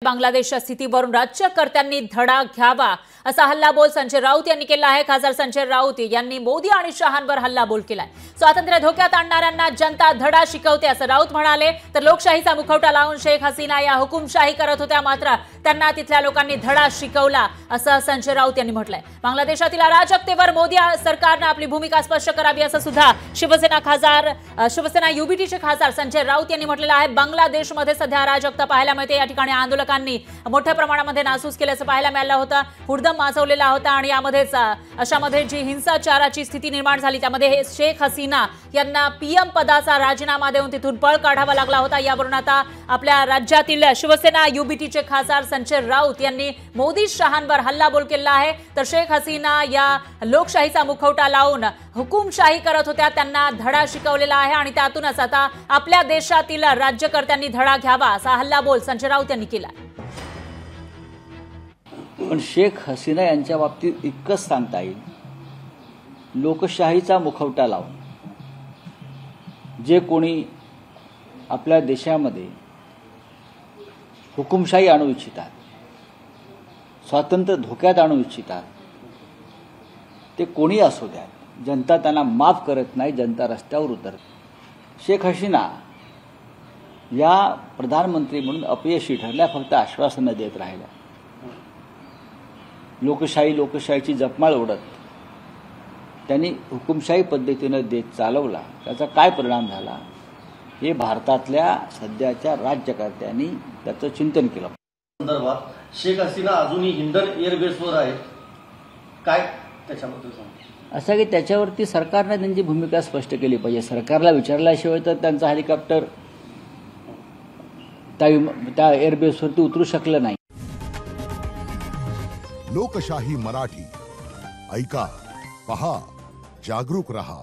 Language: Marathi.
बांगलादेशच्या स्थितीवरून राज्यकर्त्यांनी धडा घ्यावा असा हल्लाबोल संजय राऊत यांनी केला आहे। खासदार संजय राऊत यांनी मोदी आणि शहांवर हल्लाबोल केलाय। स्वातंत्र्य धोक्यात आणणाऱ्यांना जनता धडा शिकवते असं राऊत म्हणाले। तर लोकशाहीचा मुखवटा लावून शेख हसीना या हुकुमशाही करत होत्या, मात्र त्यांना तिथल्या लोकांनी धडा शिकवला असं संजय राऊत यांनी म्हटलंय। बांगलादेशातील अराजकतेवर मोदी सरकारने आपली भूमिका स्पष्ट करावी असं सुद्धा शिवसेना युबीटीचे खासदार संजय राऊत यांनी म्हटलेलं आहे। बांगलादेशमध्ये सध्या अराजकता पाहायला मिळते। या ठिकाणी आंदोलकांनी मोठ्या प्रमाणामध्ये नासूस केल्याचं पाहायला मिळालं होतं, हुडदंग माजवलेला होता आणि यामध्येच अशामध्ये जी हिंसाचाराची स्थिती निर्माण झाली त्यामध्ये शेख हसीना यांना पीएम पदाचा राजीनामा देऊन तिथून पळ काढावा लागला होता। यावरून आता आपल्या राज्यातील शिवसेना युबीटीचे खासदार संजय राऊत यांनी मोदी शहांवर हल्लाबोल केला आहे। तर शेख हसीना या लोकशाहीचा मुखवटा लावून हुकुमशाही करत होत्या, त्यांना धडा शिकवलेला आहे आणि त्यातूनच आता आपल्या देशातील राज्यकर्त्यांनी धडा घ्यावा असा हल्लाबोल संजय राऊत यांनी केला। पण शेख हसीना यांच्या बाबतीत इतकंच सांगता येईल, लोकशाहीचा मुखवटा लावून जे कोणी आपल्या देशामध्ये हुकुमशाही आणू इच्छितात, स्वातंत्र्य धोक्यात आणू इच्छितात, ते कोणी असू द्या, जनता त्यांना माफ करत नाही, जनता रस्त्यावर उतरते। शेख हसीना या प्रधानमंत्री म्हणून अपयशी ठरल्या, फक्त आश्वासनं देत राहिल्या। लोकशाहीची जपमाळ ओढत त्यांनी हुकुमशाही पद्धतीने देश चालवला। त्याचा काय परिणाम झाला हे भारतातल्या सध्याच्या राज्यकर्त्यांनी त्याचं चिंतन केलं। संदर्भात शेख हसीना अजूनही हिंडन एअरबेसवर आहेत, काय त्याच्याबद्दल सांगा? असं की त्याच्यावरती सरकारने त्यांची भूमिका स्पष्ट केली पाहिजे। सरकारला विचारल्याशिवाय तर त्यांचा हेलिकॉप्टर त्या एअरबेसवरती उतरू शकलं नाही। लोकशाही मराठी ऐका, पहा, जागरूक रहा।